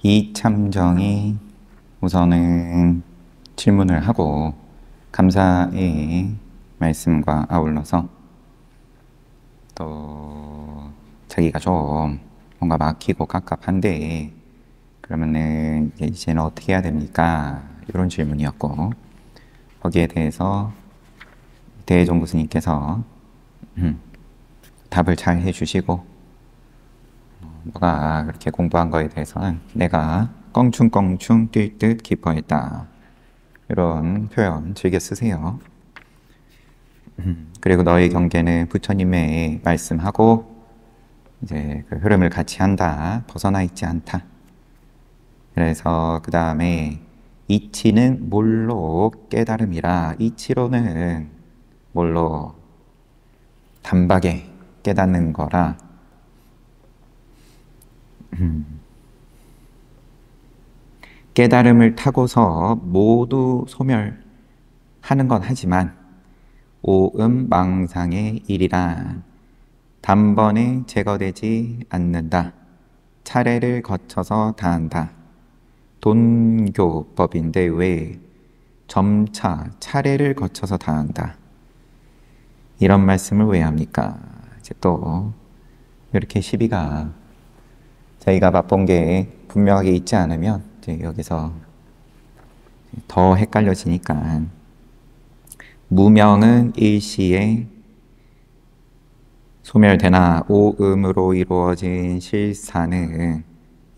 이참정이 우선은 질문을 하고 감사의 말씀과 아울러서 또 자기가 좀 뭔가 막히고 갑갑한데 그러면은 이제는 어떻게 해야 됩니까? 이런 질문이었고, 거기에 대해서 대종 교수님께서 답을 잘 해주시고, 너가 그렇게 공부한 거에 대해서는 내가 껑충껑충 뛸 듯 기뻐했다, 이런 표현 즐겨 쓰세요. 그리고 너의 경계는 부처님의 말씀하고 이제 그 흐름을 같이 한다, 벗어나 있지 않다. 그래서 그 다음에 이치는 뭘로 깨달음이라, 이치로는 뭘로 단박에 깨닫는 거라. 깨달음을 타고서 모두 소멸하는 건 하지만 오음망상의 일이란 단번에 제거되지 않는다. 차례를 거쳐서 다한다. 돈교법인데 왜 점차 차례를 거쳐서 다한다. 이런 말씀을 왜 합니까? 이제 또 이렇게 시비가 저희가 맛본 게 분명하게 있지 않으면 이제 여기서 더 헷갈려지니까, 무명은 일시에 소멸되나 오음으로 이루어진 실사는,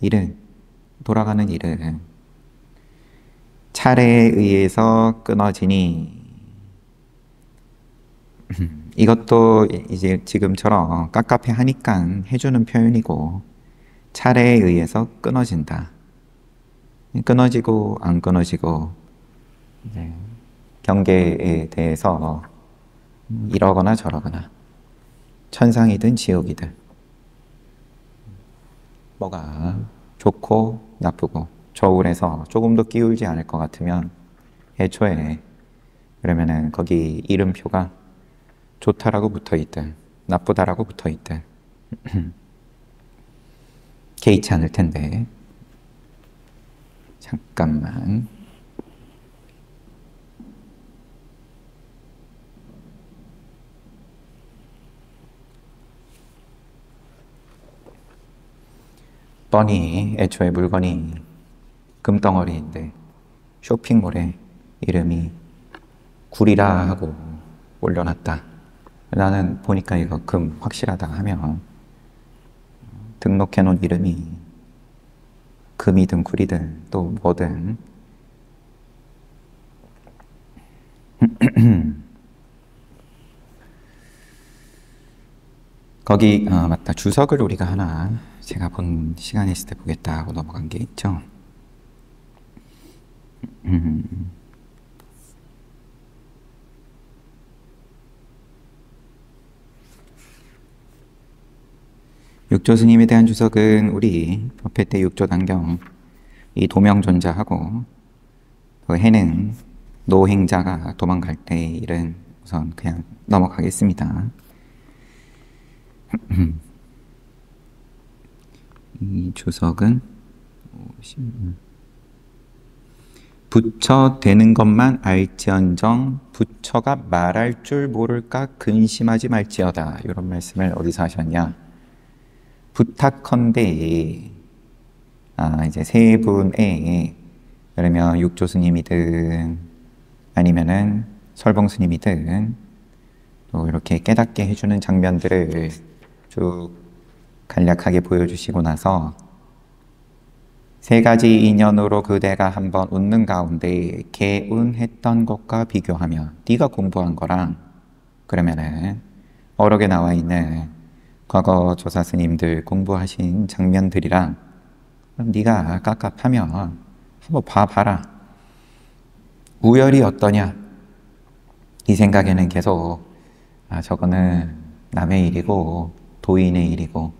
일은, 돌아가는 일은 차례에 의해서 끊어지니, 이것도 이제 지금처럼 깝깝해 하니까 해주는 표현이고, 차례에 의해서 끊어진다. 끊어지고 안 끊어지고, 경계에 대해서 이러거나 저러거나, 천상이든 지옥이든 뭐가 좋고 나쁘고 저울에서 조금도 끼울지 않을 것 같으면 애초에 그러면은 거기 이름표가 좋다라고 붙어있든 나쁘다라고 붙어있든 개의치 않을 텐데. 잠깐만. 뻔히 애초에 물건이 금덩어리인데 쇼핑몰에 이름이 구리라 하고 올려놨다. 나는 보니까 이거 금 확실하다 하면 등록해놓은 이름이 금이든 구리든 또 뭐든 거기 맞다, 주석을 우리가 하나 제가 본 시간이 있을 때 보겠다 하고 넘어간 게 있죠. 육조 스님에 대한 주석은 우리 법회 때 육조단경 이 도명존자하고 그 해는 노행자가 도망갈 때 일은 우선 그냥 넘어가겠습니다. 이 주석은 부처 되는 것만 알지언정 부처가 말할 줄 모를까 근심하지 말지어다. 이런 말씀을 어디서 하셨냐? 부탁컨대 이제 세 분의, 그러면 육조 스님이든 아니면은 설봉 스님이든 또 이렇게 깨닫게 해주는 장면들을 쭉 간략하게 보여주시고 나서 세 가지 인연으로 그대가 한번 웃는 가운데 개운했던 것과 비교하면 네가 공부한 거랑 그러면은 어록에 나와 있는 과거 조사 스님들 공부하신 장면들이랑 네가 깝깝하면 한번 봐봐라. 우열이 어떠냐? 이 생각에는 계속 저거는 남의 일이고 도인의 일이고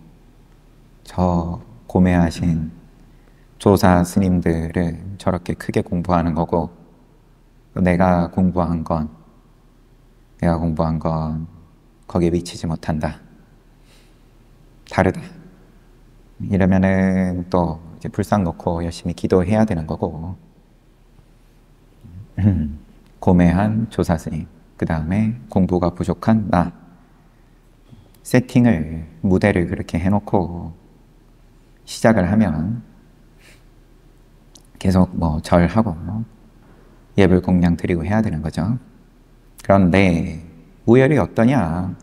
저 고매하신 조사 스님들은 저렇게 크게 공부하는 거고 내가 공부한 건 거기에 미치지 못한다. 다르다. 이러면은 또 이제 불상 놓고 열심히 기도해야 되는 거고, 고매한 조사 스님, 그 다음에 공부가 부족한 나, 세팅을, 무대를 그렇게 해놓고 시작을 하면 계속 뭐 절하고 예불 공양 드리고 해야 되는 거죠. 그런데 우열이 어떠냐?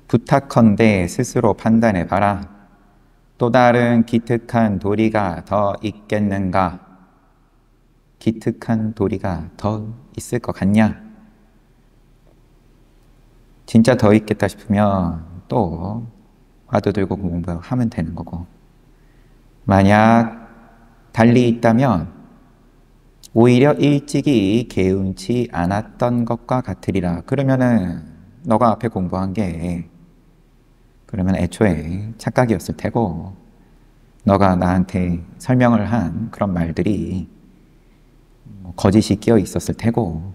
부탁컨대 스스로 판단해봐라. 또 다른 기특한 도리가 더 있겠는가? 기특한 도리가 더 있을 것 같냐? 진짜 더 있겠다 싶으면 또 화두 들고 공부하면 되는 거고, 만약 달리 있다면 오히려 일찍이 개운치 않았던 것과 같으리라. 그러면은 너가 앞에 공부한 게 그러면 애초에 착각이었을 테고, 너가 나한테 설명을 한 그런 말들이 거짓이 끼어 있었을 테고,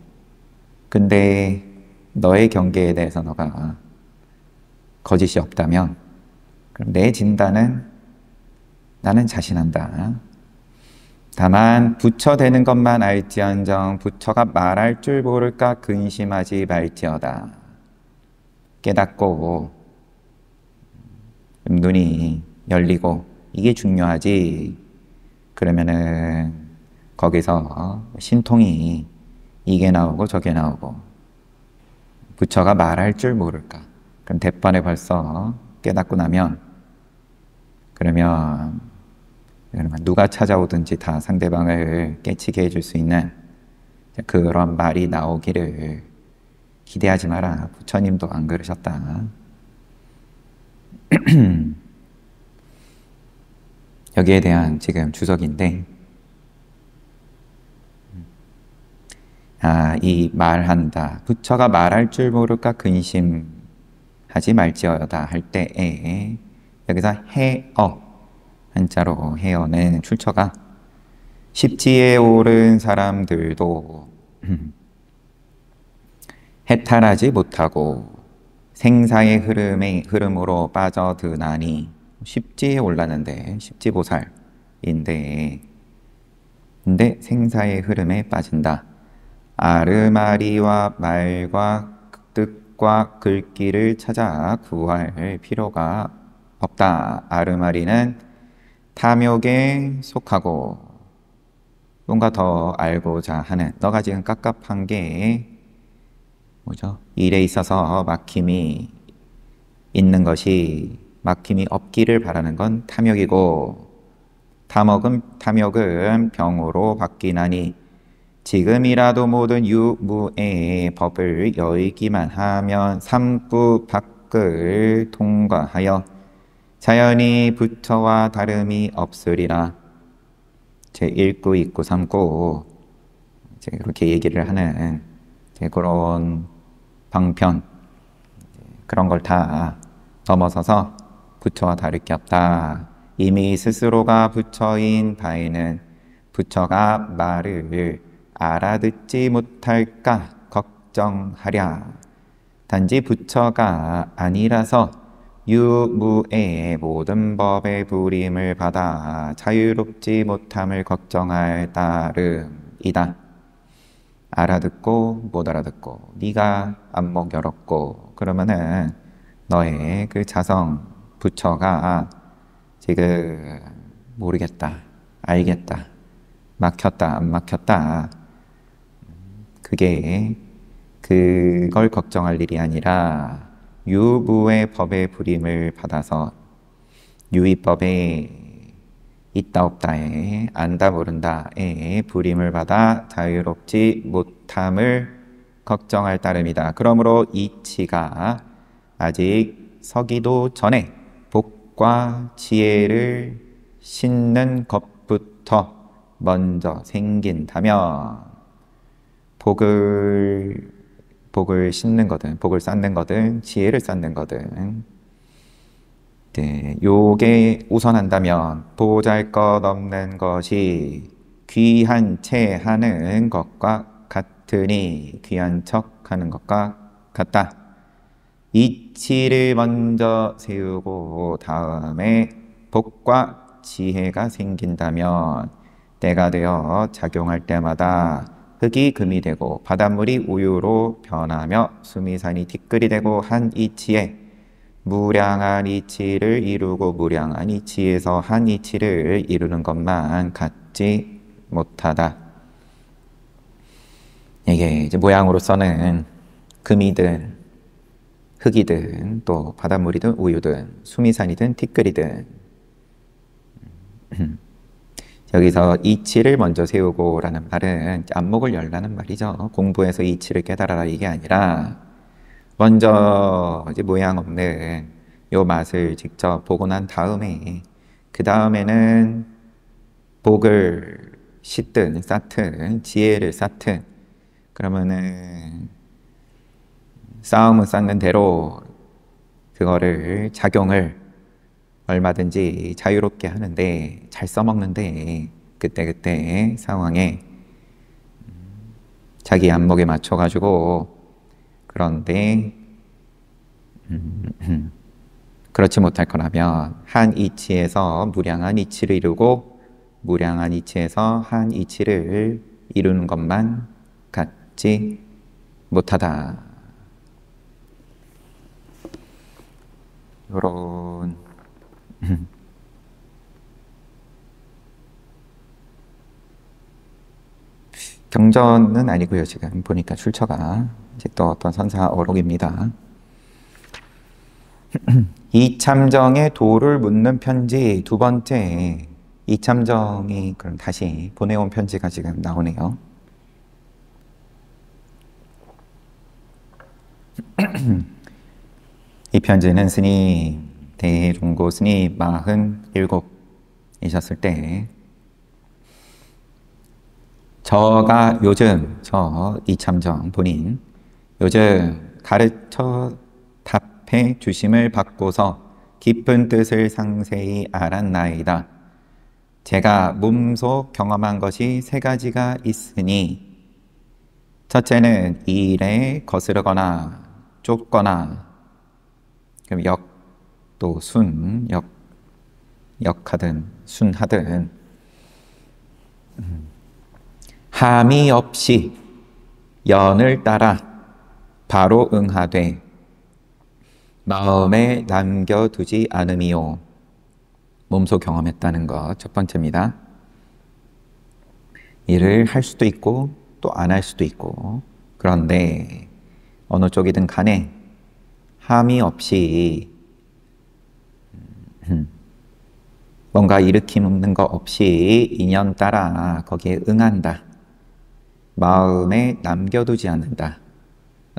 근데 너의 경계에 대해서 너가 거짓이 없다면 그럼 내 진단은 나는 자신한다. 다만 부처 되는 것만 알지언정 부처가 말할 줄 모를까 근심하지 말지어다. 깨닫고 눈이 열리고 이게 중요하지. 그러면은 거기서 신통이 이게 나오고 저게 나오고, 부처가 말할 줄 모를까. 그럼 대번에 벌써 깨닫고 나면 그러면 누가 찾아오든지 다 상대방을 깨치게 해줄 수 있는 그런 말이 나오기를 기대하지 마라. 부처님도 안 그러셨다. 여기에 대한 지금 주석인데, 이 말한다. 부처가 말할 줄 모를까 근심하지 말지어다 할 때에 여기서 해어, 한자로 해어는 출처가 십지에 오른 사람들도 해탈하지 못하고 생사의 흐름으로 빠져드나니, 십지에 올랐는데 십지보살인데, 근데 생사의 흐름에 빠진다. 아르마리와 말과 뜻과 글귀를 찾아 구할 필요가 없다. 아르마리는 탐욕에 속하고 뭔가 더 알고자 하는, 너가 지금 깝깝한 게 뭐죠? 일에 있어서 막힘이 있는 것이 막힘이 없기를 바라는 건 탐욕이고, 탐욕은 병으로 바뀌나니 지금이라도 모든 유무의 법을 여의기만 하면 삼구 밖을 통과하여 자연히 부처와 다름이 없으리라. 제1구, 2구, 3구 그렇게 얘기를 하는 그런 방편, 그런 걸 다 넘어서서 부처와 다를 게 없다. 이미 스스로가 부처인 바에는 부처가 말을 알아듣지 못할까 걱정하랴. 단지 부처가 아니라서 유무의 모든 법의 부림을 받아 자유롭지 못함을 걱정할 따름이다. 알아듣고 못 알아듣고 네가 안목 열었고 그러면은 너의 그 자성 부처가 지금 모르겠다, 알겠다, 막혔다, 안 막혔다, 그걸 걱정할 일이 아니라 유무의 법의 부림을 받아서 유의법에 있다 없다에 안다 모른다에 부림을 받아 자유롭지 못함을 걱정할 따름이다. 그러므로 이치가 아직 서기도 전에 복과 지혜를 싣는 것부터 먼저 생긴다면 복을 싣는 거든 복을 쌓는 거든 지혜를 쌓는 거든 요게 우선한다면 보잘것없는 것이 귀한 채 하는 것과 같으니 귀한 척 하는 것과 같다. 이치를 먼저 세우고 다음에 복과 지혜가 생긴다면 때가 되어 작용할 때마다 흙이 금이 되고 바닷물이 우유로 변하며 수미산이 티끌이 되고 한 이치에 무량한 이치를 이루고 무량한 이치에서 한 이치를 이루는 것만 같지 못하다. 이게 이제 모양으로서는 금이든 흙이든 또 바닷물이든 우유든 수미산이든 티끌이든 여기서 이치를 먼저 세우고 라는 말은 안목을 열라는 말이죠. 공부해서 이치를 깨달아라 이게 아니라 먼저 이제 모양 없는 요 맛을 직접 보고 난 다음에 그 다음에는 복을 씻든 쌓든 지혜를 쌓든 그러면은 싸움은 쌓는 대로 그거를 작용을 얼마든지 자유롭게 하는데 잘 써먹는데 그때그때 상황에 자기 안목에 맞춰가지고 그런데 그렇지 못할 거라면 한 이치에서 무량한 이치를 이루고 무량한 이치에서 한 이치를 이루는 것만 같지 못하다. 요런 경전은 아니고요. 지금 보니까 출처가 이제 또 어떤 선사 어록입니다. 이참정의 도를 묻는 편지 두 번째. 이참정이 그럼 다시 보내온 편지가 지금 나오네요. 이 편지는 스님 대종고 스님 47이셨을 때 저가 요즘 저 이참정 본인 요즘 가르쳐 답해 주심을 받고서 깊은 뜻을 상세히 알았나이다. 제가 몸소 경험한 것이 세 가지가 있으니 첫째는 일에 거스르거나 쫓거나 그럼 또 역하든 순하든 함이 없이 연을 따라 바로 응하되 마음에 남겨두지 않음이요. 몸소 경험했다는 것 첫 번째입니다. 일을 할 수도 있고 또 안 할 수도 있고 그런데 어느 쪽이든 간에 함이 없이 뭔가 일으키는 거 없이 인연 따라 거기에 응한다. 마음에 남겨두지 않는다.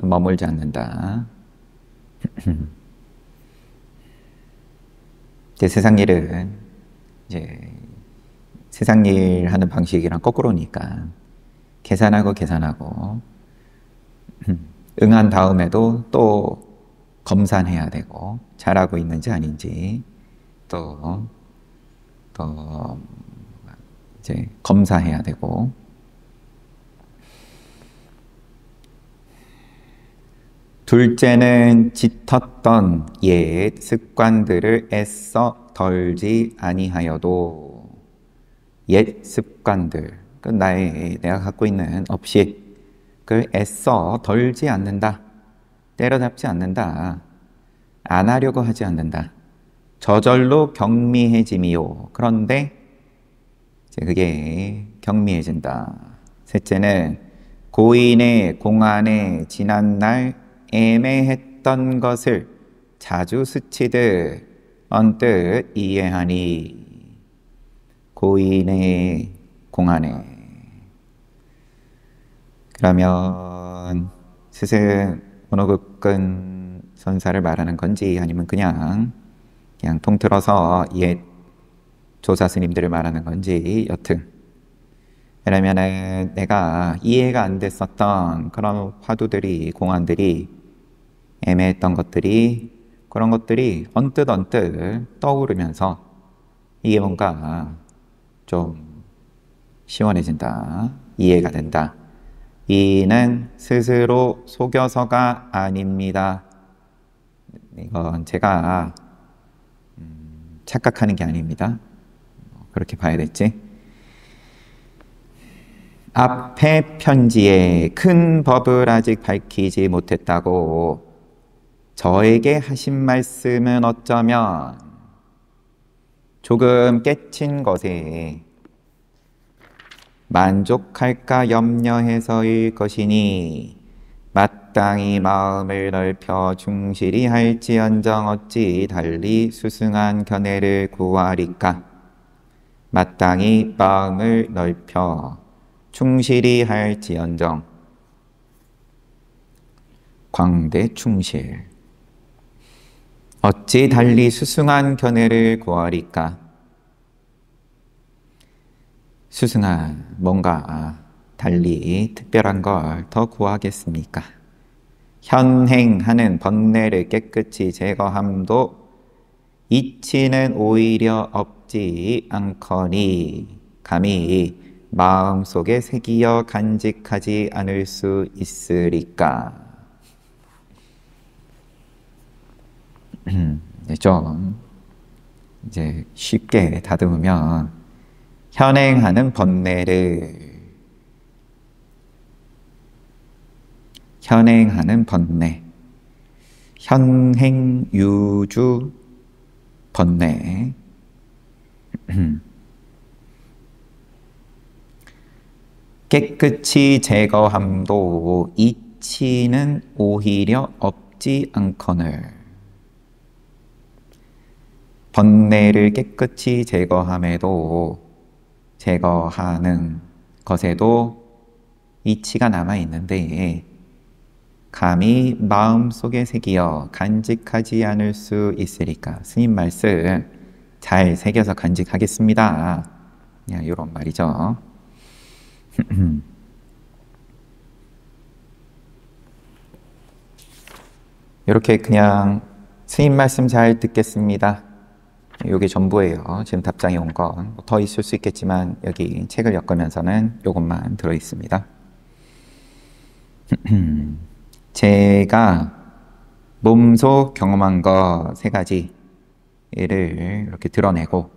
머물지 않는다. 세상 일은 이제 세상 일 하는 방식이랑 거꾸로니까 계산하고 응한 다음에도 또 검산해야 되고 잘하고 있는지 아닌지 또 이제 검사해야 되고 둘째는 짙었던 옛 습관들을 애써 덜지 아니하여도 옛 습관들 내가 갖고 있는 업식을 애써 덜지 않는다. 때려잡지 않는다. 안 하려고 하지 않는다. 저절로 경미해짐이요. 그런데 이제 그게 경미해진다. 셋째는 고인의 공안에 지난날 애매했던 것을 자주 스치듯 언뜻 이해하니 고인의 공안에 그러면 스승 원어극근 선사를 말하는 건지 아니면 그냥 통틀어서 옛 조사 스님들을 말하는 건지 여튼 왜냐면은 내가 이해가 안 됐었던 그런 화두들이 공안들이 애매했던 것들이 그런 것들이 언뜻 떠오르면서 이게 뭔가 좀 시원해진다. 이해가 된다. 이는 스스로 속여서가 아닙니다. 이건 제가 착각하는 게 아닙니다. 그렇게 봐야 됐지. 앞에 편지에 큰 법을 아직 밝히지 못했다고 저에게 하신 말씀은 어쩌면 조금 깨친 것에 만족할까 염려해서일 것이니 마땅히 마음을 넓혀 충실히 할지언정 어찌 달리 수승한 견해를 구하리까. 마땅히 마음을 넓혀 충실히 할지언정. 광대 충실. 어찌 달리 수승한 견해를 구하리까. 수승한 뭔가 달리 특별한 걸 더 구하겠습니까? 현행하는 번뇌를 깨끗이 제거함도 이치는 오히려 없지 않거니 감히 마음속에 새기어 간직하지 않을 수 있으리까. 좀 이제 쉽게 다듬으면 현행하는 번뇌, 현행유주 번뇌. 깨끗이 제거함도 이치는 오히려 없지 않거늘. 번뇌를 깨끗이 제거하는 것에도 이치가 남아있는데 감히 마음속에 새기어 간직하지 않을 수 있으리까. 스님 말씀 잘 새겨서 간직하겠습니다. 이런 말이죠. 이렇게 그냥 스님 말씀 잘 듣겠습니다. 이게 전부예요. 지금 답장이 온 건 더 있을 수 있겠지만 여기 책을 엮으면서는 이것만 들어있습니다. 제가 몸소 경험한 것 3가지를 이렇게 드러내고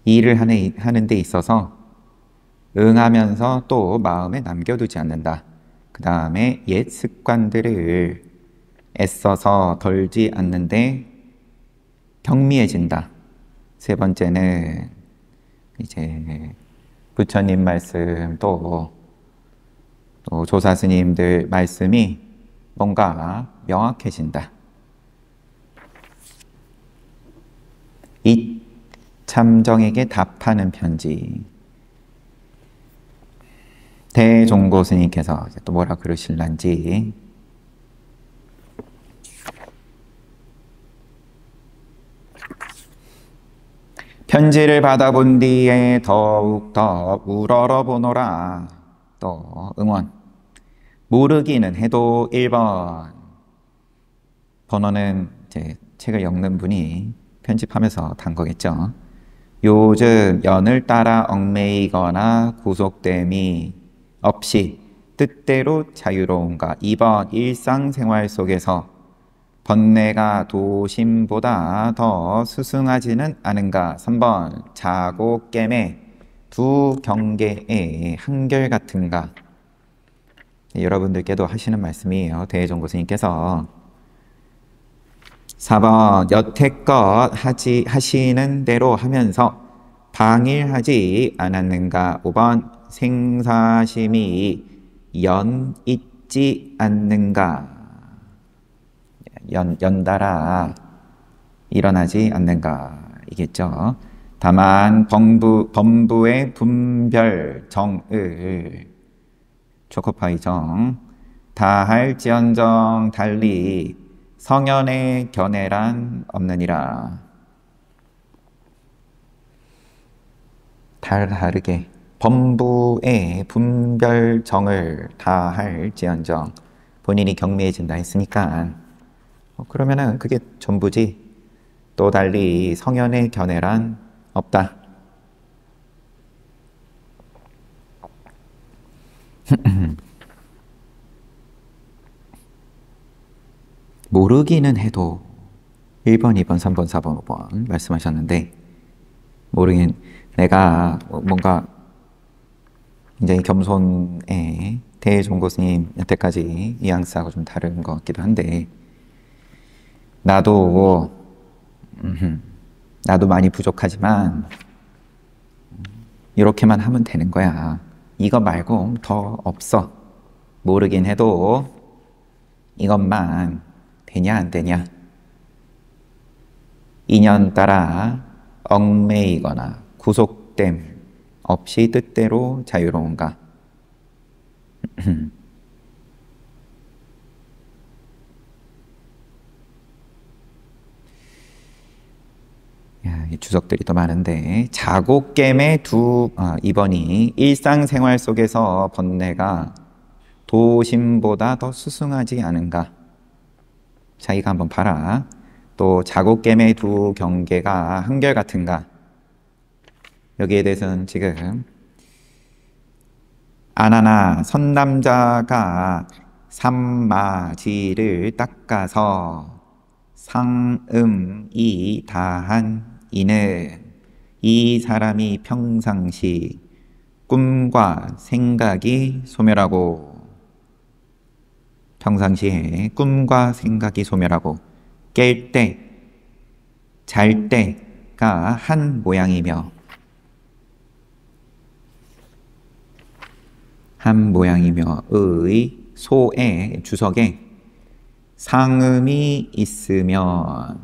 일을 하는 데 있어서 응하면서 또 마음에 남겨두지 않는다. 그 다음에 옛 습관들을 애써서 덜지 않는데 경미해진다. 3번째는 이제 부처님 말씀 또 조사스님들 말씀이 뭔가 명확해진다. 이참정에게 답하는 편지. 대종고 스님께서 또 뭐라 그러실란지. 편지를 받아본 뒤에 더욱더 우러러 보노라. 또 응원. 모르기는 해도 1번. 번호는 이제 책을 엮는 분이 편집하면서 단 거겠죠. 요즘 연을 따라 얽매이거나 구속됨이 없이 뜻대로 자유로운가. 2번 일상생활 속에서 번뇌가 도심보다 더 스승하지는 않은가. 3번 자고 깨매 두 경계의 한결같은가. 여러분들께도 하시는 말씀이에요. 대종고 스님께서. 4번 여태껏 하시는 대로 하면서 방일하지 않았는가. 5번 생사심이 연있지 않는가. 연달아 일어나지 않는가 이겠죠. 다만 범부의 분별정을 초코파이 정 다할지언정 달리 성현의 견해란 없느니라. 다르게 범부의 분별정을 다할지언정 본인이 경미해진다 했으니까 그러면은 그게 전부지. 또 달리 성현의 견해란 없다. 모르기는 해도 1번, 2번, 3번, 4번, 5번 말씀하셨는데 모르긴 내가 뭔가 굉장히 겸손의 대종고 스님 여태까지 뉘앙스하고 좀 다른 것 같기도 한데 나도 많이 부족하지만 이렇게만 하면 되는 거야. 이거 말고 더 없어. 모르긴 해도 이것만 되냐 안 되냐. 인연 따라 얽매이거나 구속됨 없이 뜻대로 자유로운가. 야, 이 주석들이 또 많은데 자곡겜의 2번이 일상생활 속에서 번뇌가 도심보다 더 수승하지 않은가. 자기가 한번 봐라. 또 자곡겜의 두 경계가 한결같은가. 여기에 대해서는 지금 아나나 선남자가 삼마지를 닦아서 상음이 다한 이는 이 사람이 평상시 꿈과 생각이 소멸하고 평상시에 꿈과 생각이 소멸하고 깰 때, 잘 때가 한 모양이며 의 소의 주석에 상음이 있으면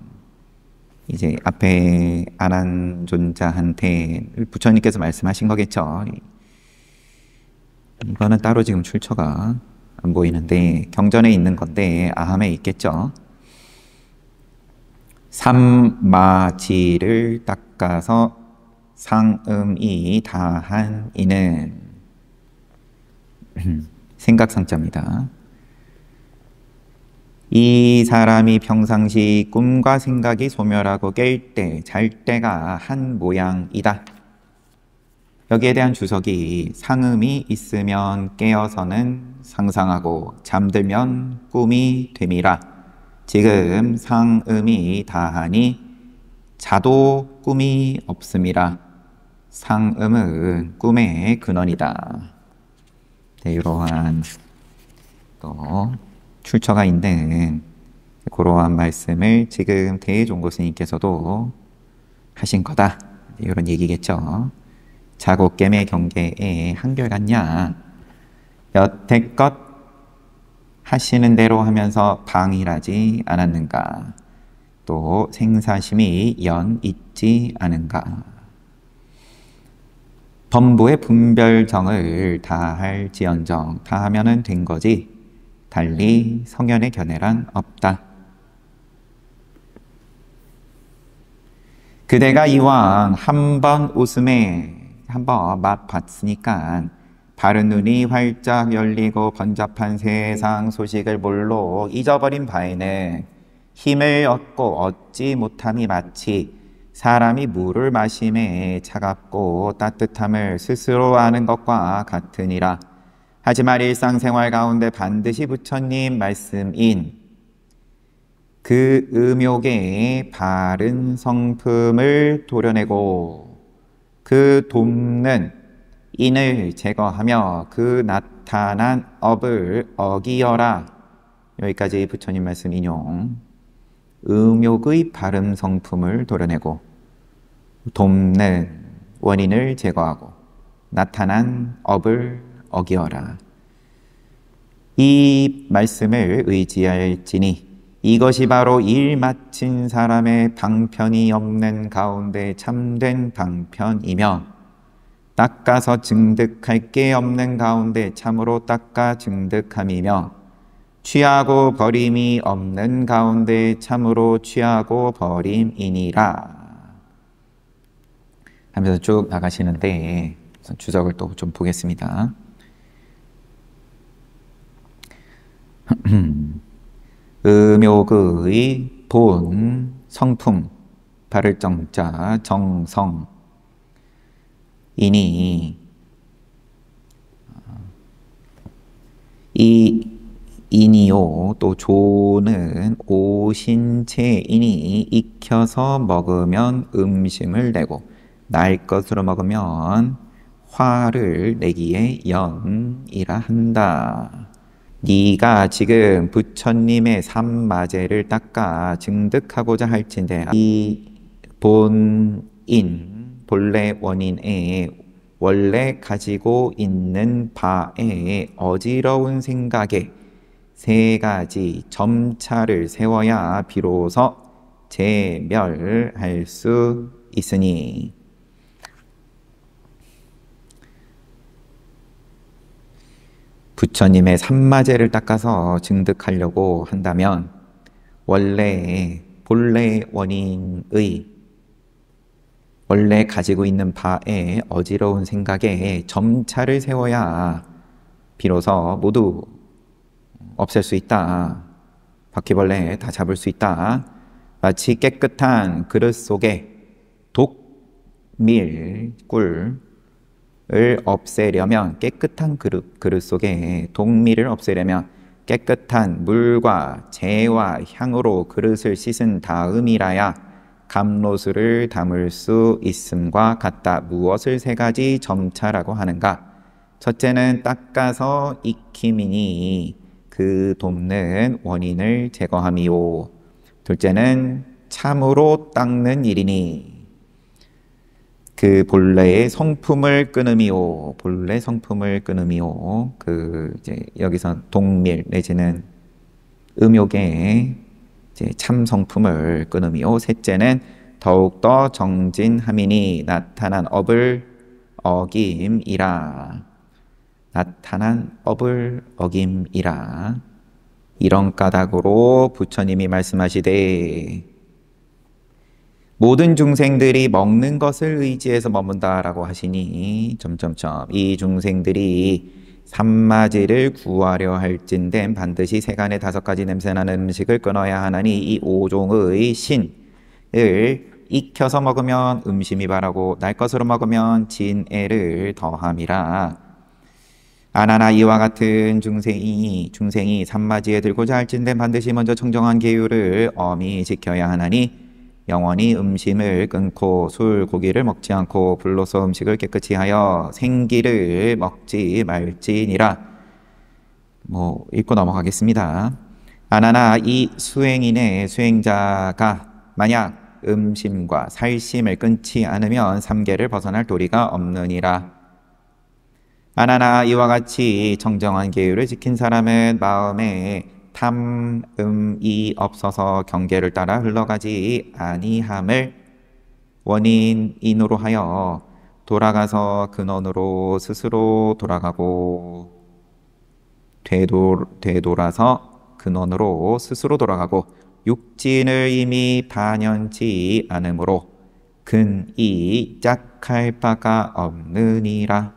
이제 앞에 아난존자한테 부처님께서 말씀하신 거겠죠. 이거는 따로 지금 출처가 안 보이는데 경전에 있는 건데 아함에 있겠죠. 삼마지를 닦아서 상음이 다한 이는 생각상자입니다. 이 사람이 평상시 꿈과 생각이 소멸하고 깰 때, 잘 때가 한 모양이다. 여기에 대한 주석이 상음이 있으면 깨어서는 상상하고 잠들면 꿈이 됨이라. 지금 상음이 다하니 자도 꿈이 없음이라. 상음은 꿈의 근원이다. 네, 이러한 또 출처가 있는 그러한 말씀을 지금 대종고 스님께서도 하신 거다. 이런 얘기겠죠. 자곡겜의 경계에 한결같냐. 여태껏 하시는 대로 하면서 방일하지 않았는가. 또 생사심이 연 있지 않은가. 범부의 분별정을 다할지언정 다하면은 된 거지 달리 성현의 견해란 없다. 그대가 이왕 한번 웃음에 한번 맛봤으니까 바른 눈이 활짝 열리고 번잡한 세상 소식을 몰로 잊어버린 바에는 힘을 얻고 얻지 못함이 마치 사람이 물을 마심에 차갑고 따뜻함을 스스로 아는 것과 같으니라. 하지만 일상생활 가운데 반드시 부처님 말씀인 그 음욕의 바른 성품을 도려내고 그 돕는 인을 제거하며 그 나타난 업을 어기어라. 여기까지 부처님 말씀 인용. 음욕의 바른 성품을 도려내고 돕는 원인을 제거하고 나타난 업을 어기어라. 이 말씀을 의지할지니 이것이 바로 일 마친 사람의 방편이 없는 가운데 참된 방편이며 닦아서 증득할 게 없는 가운데 참으로 닦아 증득함이며 취하고 버림이 없는 가운데 참으로 취하고 버림이니라. 하면서 쭉 나가시는데 주석을 또 좀 보겠습니다. 음욕의 본 성품 바를 정자 정성 이니 이 인이요 또 조는 오신체이니 익혀서 먹으면 음심을 내고 날 것으로 먹으면 화를 내기에 연이라 한다. 네가 지금 부처님의 삼마제를 닦아 증득하고자 할진대 이 본래 원인에 원래 가지고 있는 바에 어지러운 생각에 세 가지 점차를 세워야 비로소 제멸할 수 있으니 부처님의 삼마제를 닦아서 증득하려고 한다면 본래 원인의 원래 가지고 있는 바에 어지러운 생각에 점차를 세워야 비로소 모두 없앨 수 있다. 바퀴벌레 다 잡을 수 있다. 마치 깨끗한 그릇 속에 꿀을 없애려면 깨끗한 그릇 속에 독밀을 없애려면 깨끗한 물과 재와 향으로 그릇을 씻은 다음이라야 감로수를 담을 수 있음과 같다. 무엇을 세 가지 점차라고 하는가? 첫째는 닦아서 익힘이니 그 돕는 원인을 제거함이요. 둘째는 참으로 닦는 일이니 그 본래의 성품을 끊음이요. 본래 성품을 끊음이요. 이제 여기서 동밀 내지는 음욕의 이제 참 성품을 끊음이요. 셋째는 더욱더 정진함이니 나타난 업을 어김이라. 나타난 업을 어김이라. 이런 까닭으로 부처님이 말씀하시되 모든 중생들이 먹는 것을 의지해서 머문다라고 하시니 이 중생들이 삼마제를 구하려 할진된 반드시 세간의 5가지 냄새나는 음식을 끊어야 하나니 이 5종의 신을 익혀서 먹으면 음심이 바라고 날 것으로 먹으면 진애를 더함이라. 아나나 이와 같은 중생이 삼마제에 들고자 할진된 반드시 먼저 청정한 계율을 엄히 지켜야 하나니 영원히 음심을 끊고 술, 고기를 먹지 않고 불로서 음식을 깨끗이 하여 생기를 먹지 말지니라. 읽고 넘어가겠습니다. 아나나 이 수행자가 만약 음심과 살심을 끊지 않으면 삼계를 벗어날 도리가 없느니라. 아나나 이와 같이 정정한 계율을 지킨 사람은 마음에 탐음이 없어서 경계를 따라 흘러가지 아니함을 원인으로 하여 돌아가서 근원으로 스스로 돌아가고 되돌아서 근원으로 스스로 돌아가고 육진을 이미 반연치 않으므로 근이 짝할 바가 없느니라.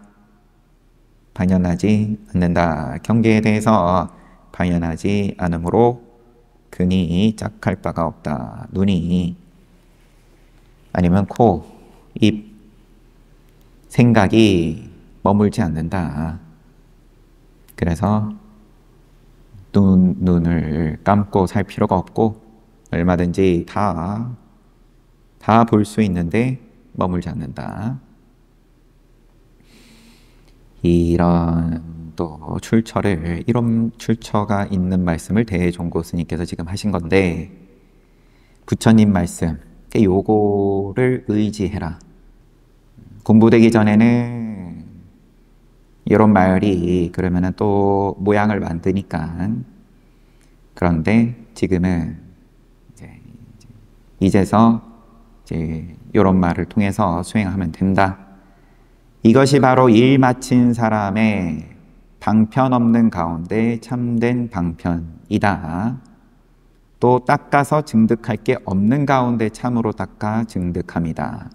반연하지 않는다. 경계에 대해서 반연하지 않으므로 근이 짝할 바가 없다. 눈이 아니면 코, 입, 생각이 머물지 않는다. 그래서 눈을 감고 살 필요가 없고 얼마든지 다 볼 수 있는데 머물지 않는다. 이런 출처가 있는 말씀을 대종고 스님께서 지금 하신 건데 부처님 말씀, 요거를 의지해라. 공부되기 전에는 이런 말이 그러면은 또 모양을 만드니까 그런데 지금은 이제서 이런 말을 통해서 수행하면 된다. 이것이 바로 일 마친 사람의 방편 없는 가운데 참된 방편이다. 또 닦아서 증득할 게 없는 가운데 참으로 닦아 증득합니다.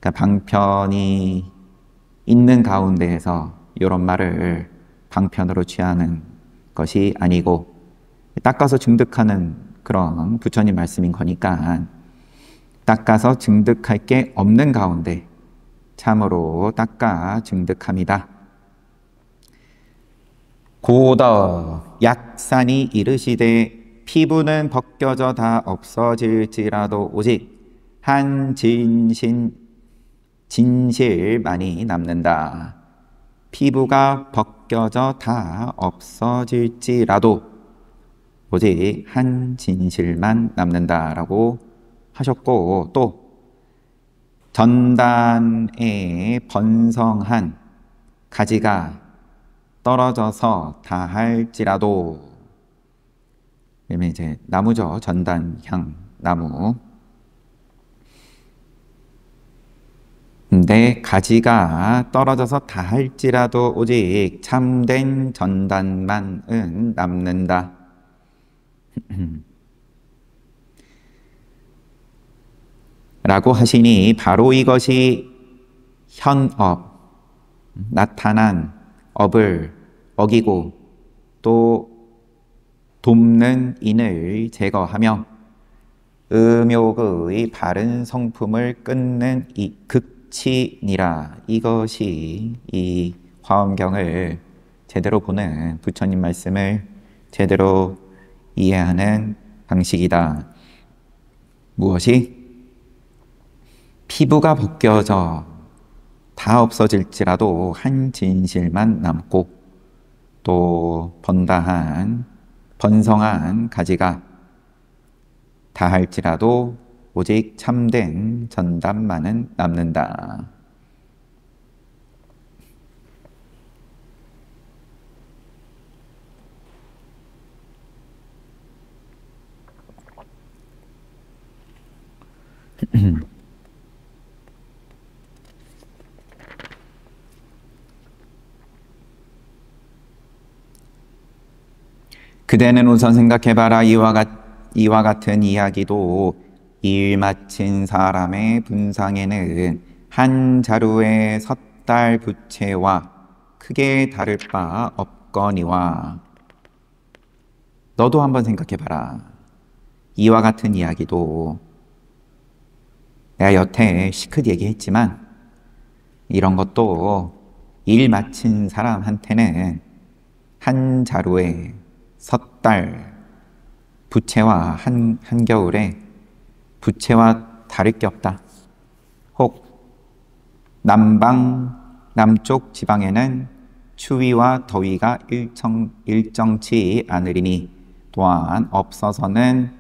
그러니까 방편이 있는 가운데에서 이런 말을 방편으로 취하는 것이 아니고 닦아서 증득하는 그런 부처님 말씀인 거니까 닦아서 증득할 게 없는 가운데 참으로 닦아 증득합니다. 고더 약산이 이르시되 피부는 벗겨져 다 없어질지라도 오직 한 진신 진실만이 남는다. 피부가 벗겨져 다 없어질지라도 오직 한 진실만 남는다라고 하셨고, 또 전단에 번성한 가지가 떨어져서 다할지라도, 그러면 이제 나무죠. 전단향 나무. 근데 가지가 떨어져서 다할지라도 오직 참된 전단만은 남는다. 라고 하시니 바로 이것이 현업, 나타난 업을 어기고 또 돕는 인을 제거하며 음욕의 바른 성품을 끊는 이 극치니라. 이것이 이 화엄경을 제대로 보는, 부처님 말씀을 제대로 이해하는 방식이다. 무엇이? 피부가 벗겨져 다 없어질지라도 한 진실만 남고, 또 번성한 가지가 다할지라도 오직 참된 전단만은 남는다. 그대는 우선 생각해봐라. 이와 같은 이야기도 일 마친 사람의 분상에는 한 자루의 섣달 부채와 크게 다를 바 없거니와. 너도 한번 생각해봐라. 이와 같은 이야기도, 내가 여태 시크릿 얘기했지만 이런 것도 일 마친 사람한테는 한 자루의 섣달 부채와 한겨울에 부채와 다를 게 없다. 혹 남쪽 지방에는 추위와 더위가 일정치 않으리니 또한 없어서는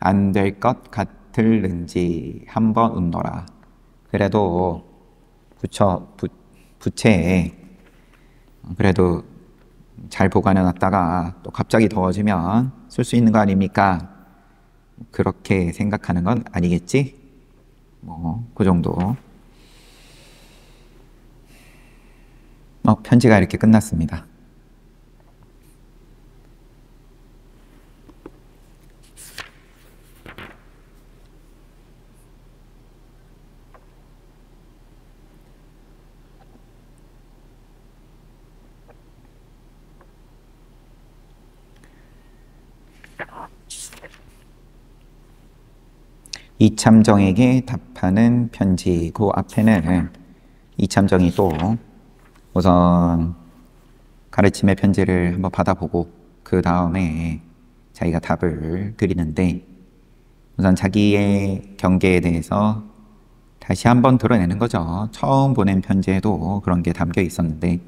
안 될 것 같을는지 한번 웃노라. 그래도 부채에 그래도 잘 보관해 놨다가 또 갑자기 더워지면 쓸 수 있는 거 아닙니까? 그렇게 생각하는 건 아니겠지? 그 정도. 편지가 이렇게 끝났습니다. 이참정에게 답하는 편지. 그 앞에는 이참정이 또 우선 가르침의 편지를 한번 받아보고 그 다음에 자기가 답을 드리는데, 우선 자기의 경계에 대해서 다시 한번 드러내는 거죠. 처음 보낸 편지에도 그런 게 담겨 있었는데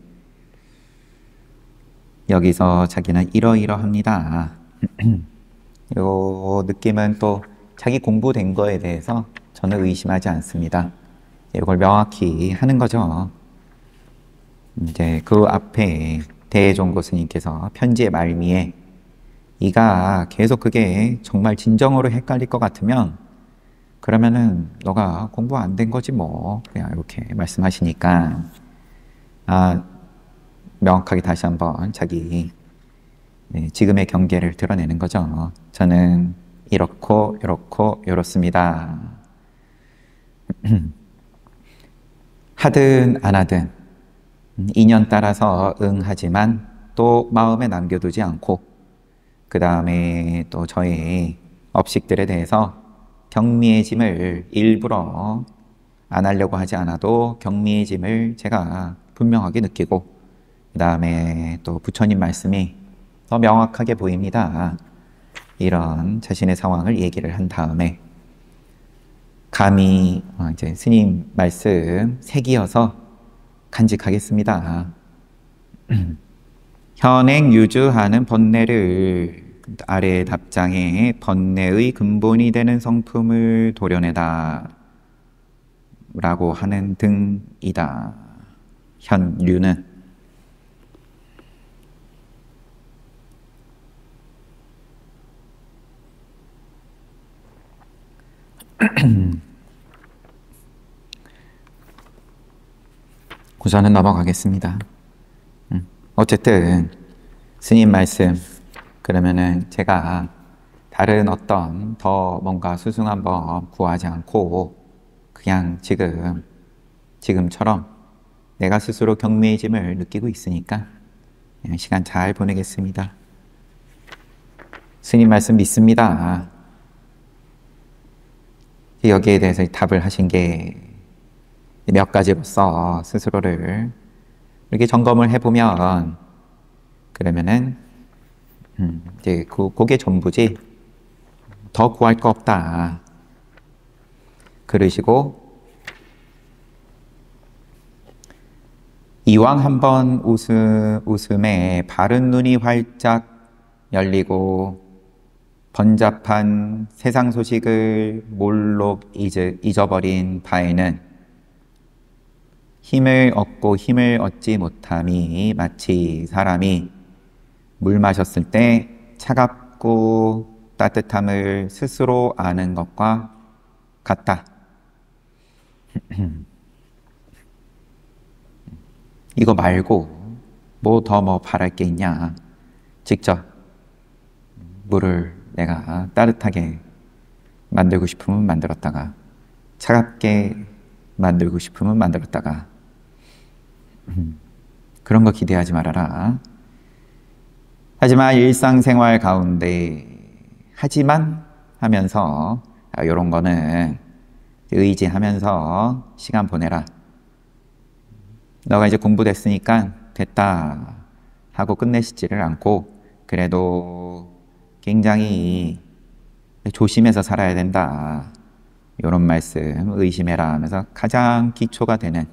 여기서 자기는 이러이러합니다. 요 느낌은 또 자기 공부된 거에 대해서 저는 의심하지 않습니다. 이걸 명확히 하는 거죠. 이제 그 앞에 대종고 스님께서 편지의 말미에 이가 계속 그게 정말 진정으로 헷갈릴 것 같으면 그러면은 너가 공부 안 된 거지 뭐, 그냥 이렇게 말씀하시니까 명확하게 다시 한번 자기 지금의 경계를 드러내는 거죠. 저는 이렇고 이렇습니다. 하든 안 하든 인연 따라서 응하지만 또 마음에 남겨두지 않고, 그 다음에 또 저의 업식들에 대해서 경미해짐을 일부러 안 하려고 하지 않아도 경미해짐을 제가 분명하게 느끼고, 그 다음에 또 부처님 말씀이 더 명확하게 보입니다. 이런 자신의 상황을 얘기를 한 다음에 감히 이제 스님 말씀 새기어서 간직하겠습니다. 현행 유주하는 번뇌를 아래 답장에 번뇌의 근본이 되는 성품을 도려내다 라고 하는 등이다. 현류는 우선은 넘어가겠습니다. 어쨌든 스님 말씀 그러면은 제가 다른 어떤 더 뭔가 수승한 법 구하지 않고 그냥 지금처럼 내가 스스로 경외심을 느끼고 있으니까 그냥 시간 잘 보내겠습니다. 스님 말씀 믿습니다. 여기에 대해서 답을 하신 게 몇 가지로서 스스로를 이렇게 점검을 해보면 그러면은 이제 그게 전부지 더 구할 거 없다 그러시고 이왕 한번 웃음에 바른 눈이 활짝 열리고 번잡한 세상 소식을 몰록 잊어버린 바에는 힘을 얻고 힘을 얻지 못함이 마치 사람이 물 마셨을 때 차갑고 따뜻함을 스스로 아는 것과 같다. 이거 말고 뭐 바랄 게 있냐. 직접 물을 내가 따뜻하게 만들고 싶으면 만들었다가 차갑게 만들고 싶으면 만들었다가 그런 거 기대하지 말아라. 하지만 일상생활 가운데 하지만 하면서 이런 거는 의지하면서 시간 보내라. 너가 이제 공부됐으니까 됐다 하고 끝내시지를 않고 그래도 굉장히 조심해서 살아야 된다. 이런 말씀 의심해라 하면서 가장 기초가 되는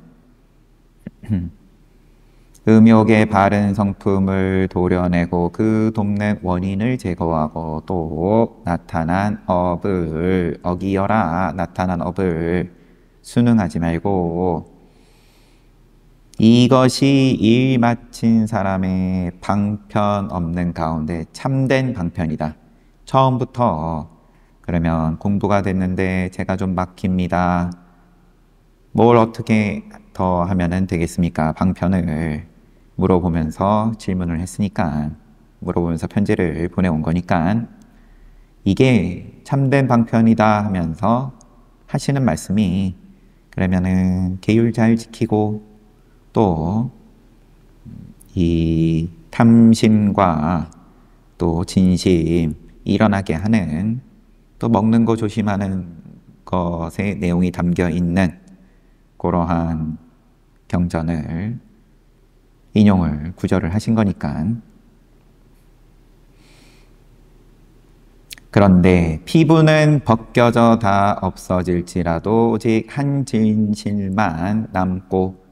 음욕의 바른 성품을 도려내고 그 돕는 원인을 제거하고 또 나타난 업을 어기여라. 나타난 업을 순응하지 말고 이것이 일 마친 사람의 방편 없는 가운데 참된 방편이다. 처음부터 그러면 공부가 됐는데 제가 좀 막힙니다. 뭘 어떻게 더 하면은 되겠습니까? 방편을 물어보면서 질문을 했으니까 물어보면서 편지를 보내온 거니까 이게 참된 방편이다 하면서 하시는 말씀이 그러면은 계율 잘 지키고 또 이 탐심과 또 진심 일어나게 하는 또 먹는 거 조심하는 것의 내용이 담겨 있는 그러한 경전을 인용을 구절을 하신 거니까. 그런데 피부는 벗겨져 다 없어질지라도 오직 한 진실만 남고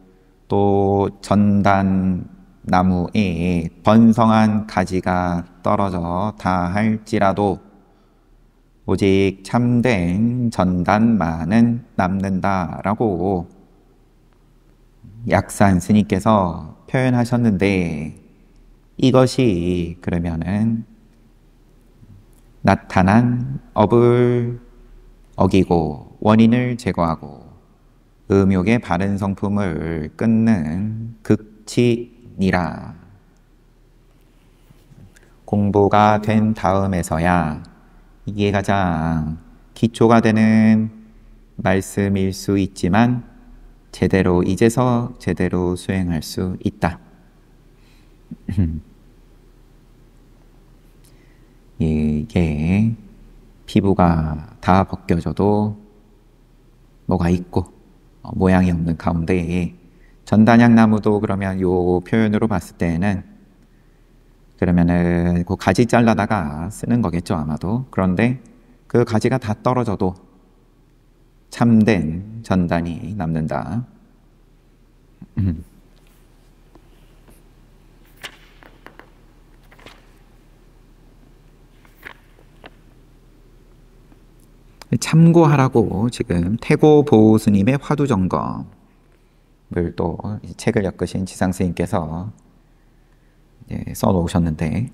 또 전단 나무에 번성한 가지가 떨어져 다 할지라도 오직 참된 전단만은 남는다라고 약산 스님께서 표현하셨는데 이것이 그러면은 나타난 업을 어기고 원인을 제거하고 음욕의 바른 성품을 끊는 극치니라. 공부가 된 다음에서야 이게 가장 기초가 되는 말씀일 수 있지만 이제서 제대로 수행할 수 있다. 이게 피부가 다 벗겨져도 뭐가 있고 모양이 없는 가운데 전단양 나무도 그러면 요 표현으로 봤을 때는 그러면은 그 가지 잘라다가 쓰는 거겠죠 아마도. 그런데 그 가지가 다 떨어져도 참된 전단이 남는다. 참고하라고 지금 태고보호 스님의 화두점검을 또 책을 엮으신 지상 스님께서 써놓으셨는데,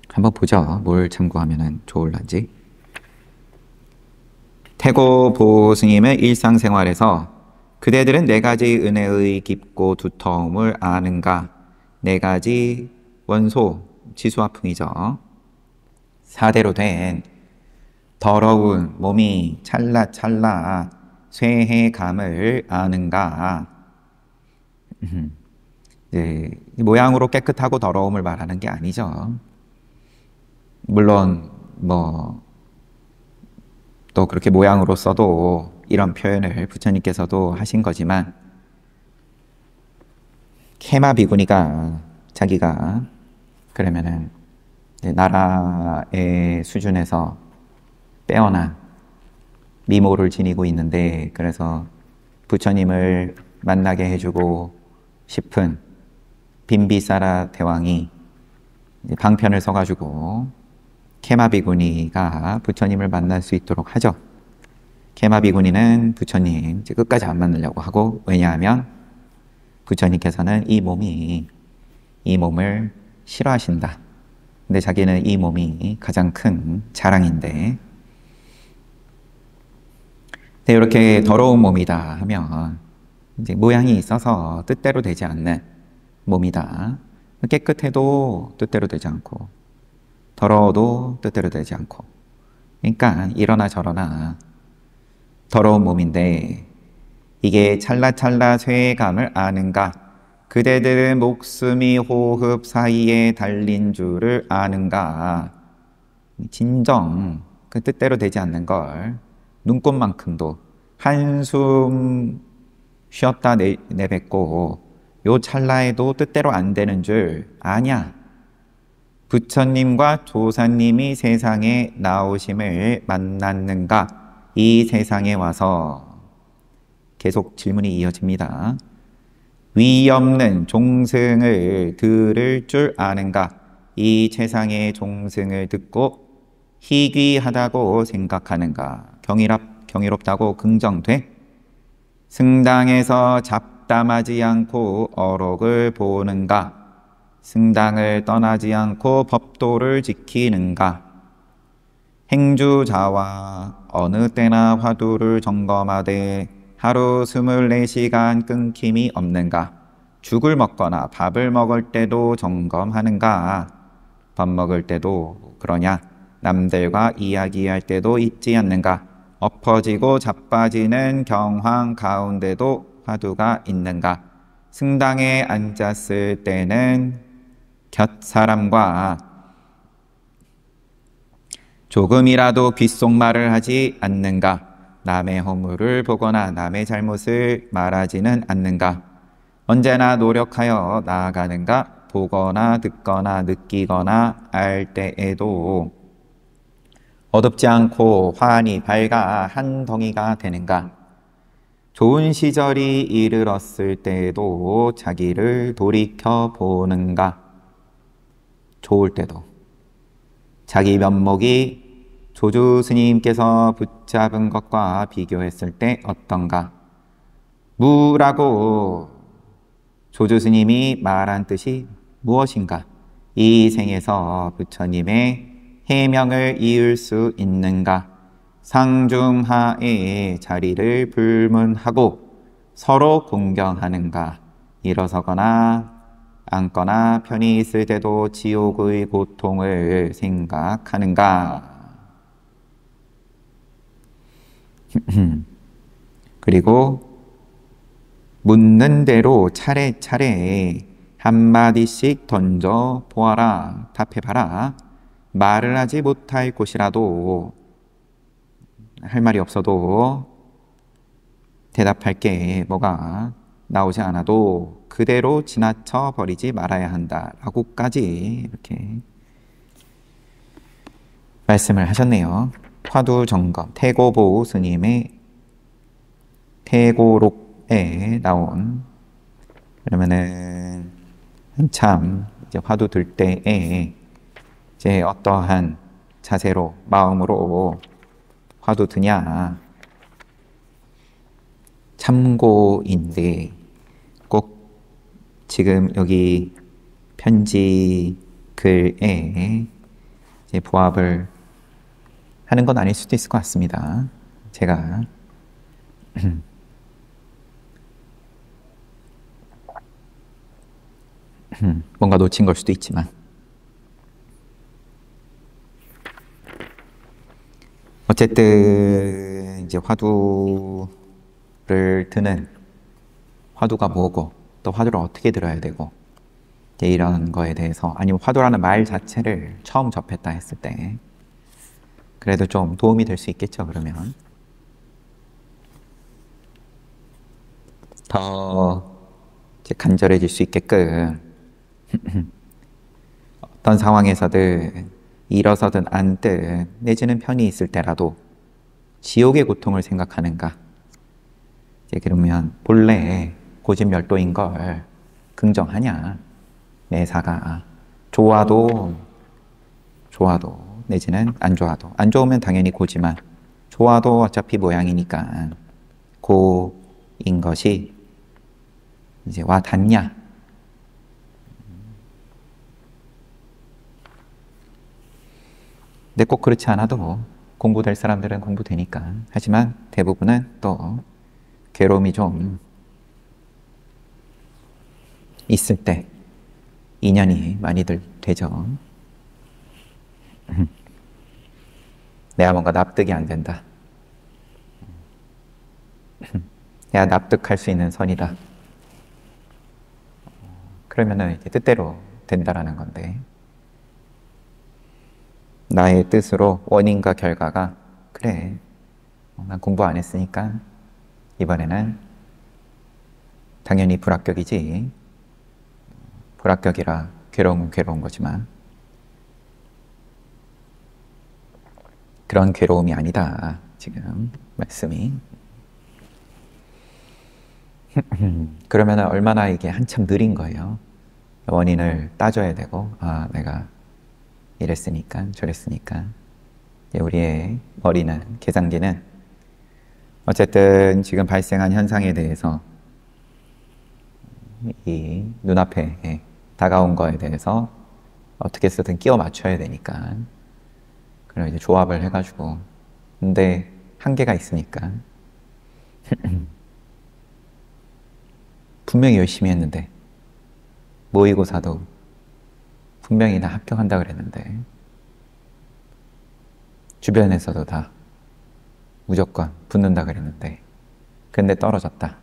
한번 보죠. 뭘 참고하면 좋을런지. 태고보호 스님의 일상생활에서 그대들은 네 가지 은혜의 깊고 두터움을 아는가? 네 가지 원소, 지수화풍이죠. 사대로 된 더러운 몸이 찰나찰나 쇠해감을 아는가? 모양으로 깨끗하고 더러움을 말하는 게 아니죠. 물론 또 그렇게 모양으로 써도 이런 표현을 부처님께서도 하신 거지만, 케마 비구니가 자기가 그러면은 나라의 수준에서 빼어난 미모를 지니고 있는데, 그래서 부처님을 만나게 해주고 싶은 빈비사라 대왕이 방편을 서가지고 케마 비구니가 부처님을 만날 수 있도록 하죠. 케마 비구니는 부처님 끝까지 안 만나려고 하고, 왜냐하면 부처님께서는 이 몸을 싫어하신다. 근데 자기는 이 몸이 가장 큰 자랑인데, 이렇게 더러운 몸이다 하면 이제 모양이 있어서 뜻대로 되지 않는 몸이다. 깨끗해도 뜻대로 되지 않고, 더러워도 뜻대로 되지 않고, 그러니까 이러나 저러나 더러운 몸인데, 이게 찰나찰나 쇠감을 아는가? 그대들은 목숨이 호흡 사이에 달린 줄을 아는가? 진정 그 뜻대로 되지 않는 걸 눈꽃만큼도 한숨 쉬었다 내뱉고 요 찰나에도 뜻대로 안 되는 줄 아냐? 부처님과 조사님이 세상에 나오심을 만났는가? 이 세상에 와서 계속 질문이 이어집니다. 위 없는 종승을 들을 줄 아는가? 이 세상의 종승을 듣고 희귀하다고 생각하는가? 경이롭다고 긍정돼? 승당에서 잡담하지 않고 어록을 보는가? 승당을 떠나지 않고 법도를 지키는가? 행주자와 어느 때나 화두를 점검하되 하루 24시간 끊김이 없는가? 죽을 먹거나 밥을 먹을 때도 점검하는가? 밥 먹을 때도 그러냐? 남들과 이야기할 때도 잊지 않는가? 엎어지고 자빠지는 경황 가운데도 화두가 있는가? 승당에 앉았을 때는 곁 사람과 조금이라도 귓속말을 하지 않는가? 남의 허물을 보거나 남의 잘못을 말하지는 않는가? 언제나 노력하여 나아가는가? 보거나 듣거나 느끼거나 알 때에도 어둡지 않고 환히 밝아 한 덩이가 되는가? 좋은 시절이 이르렀을 때에도 자기를 돌이켜 보는가? 좋을 때도 자기 면목이 조주 스님께서 붙잡은 것과 비교했을 때 어떤가? 무라고 조주 스님이 말한 뜻이 무엇인가? 이 생에서 부처님의 해명을 이을 수 있는가? 상중하의 자리를 불문하고 서로 공경하는가? 일어서거나 앉거나 편히 있을 때도 지옥의 고통을 생각하는가? 그리고 묻는 대로 차례차례 한마디씩 던져 보아라, 답해봐라. 말을 하지 못할 곳이라도, 할 말이 없어도 대답할 게 뭐가 나오지 않아도 그대로 지나쳐 버리지 말아야 한다 라고까지 이렇게 말씀을 하셨네요. 화두점검 태고보우 스님의 태고록에 나온, 그러면은 한참 이제 화두 들 때에 이제 어떠한 자세로 마음으로 화두 드냐 참고인데, 꼭 지금 여기 편지 글에 이제 부합을 하는 건 아닐 수도 있을 것 같습니다. 제가 뭔가 놓친 걸 수도 있지만, 어쨌든 이제 화두를 드는, 화두가 뭐고 또 화두를 어떻게 들어야 되고 이제 이런 거에 대해서, 아니면 화두라는 말 자체를 처음 접했다 했을 때 그래도 좀 도움이 될 수 있겠죠. 그러면 더 이제 간절해질 수 있게끔 어떤 상황에서든 일어서든 앉든 내지는 편히 있을 때라도 지옥의 고통을 생각하는가, 이제 그러면 본래 고집멸도인 걸 긍정하냐, 매사가 좋아도 내지는 안 좋아도, 안 좋으면 당연히 고지만 좋아도 어차피 모양이니까 고인 것이 이제 와 닿냐. 근데 꼭 그렇지 않아도 공부될 사람들은 공부되니까. 하지만 대부분은 또 괴로움이 좀 있을 때 인연이 많이들 되죠. 내가 뭔가 납득이 안 된다. 내가 납득할 수 있는 선이다. 그러면은 이제 뜻대로 된다라는 건데, 나의 뜻으로 원인과 결과가 그래, 난 공부 안 했으니까 이번에는 당연히 불합격이지. 불합격이라 괴로움은 괴로운 거지만 그런 괴로움이 아니다. 지금 말씀이. 그러면 얼마나 이게 한참 느린 거예요. 원인을 따져야 되고, 아, 내가 이랬으니까 저랬으니까. 우리의 머리는, 계산기는 어쨌든 지금 발생한 현상에 대해서, 이 눈앞에 다가온 거에 대해서 어떻게 쓰든 끼워 맞춰야 되니까, 그럼 이제 조합을 해가지고. 근데 한계가 있으니까 분명히 열심히 했는데, 모의고사도 분명히 나 합격한다 그랬는데 주변에서도 다 무조건 붙는다 그랬는데 근데 떨어졌다.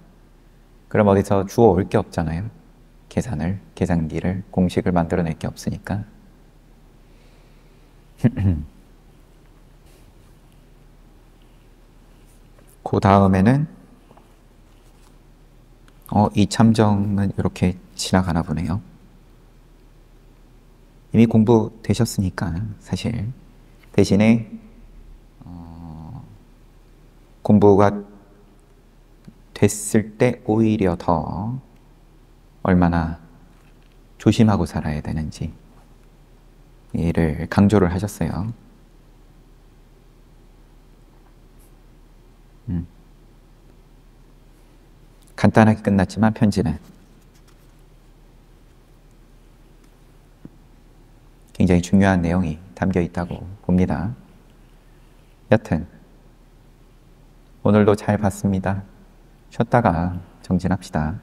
그럼 어디서 주워올 게 없잖아요. 계산기를, 공식을 만들어낼 게 없으니까. 그 다음에는 이 참정은 이렇게 지나가나 보네요. 이미 공부 되셨으니까 사실. 대신에 공부가 됐을 때 오히려 더 얼마나 조심하고 살아야 되는지 이를 강조를 하셨어요. 간단하게 끝났지만 편지는 굉장히 중요한 내용이 담겨 있다고 봅니다. 여튼 오늘도 잘 봤습니다. 쉬었다가 정진합시다.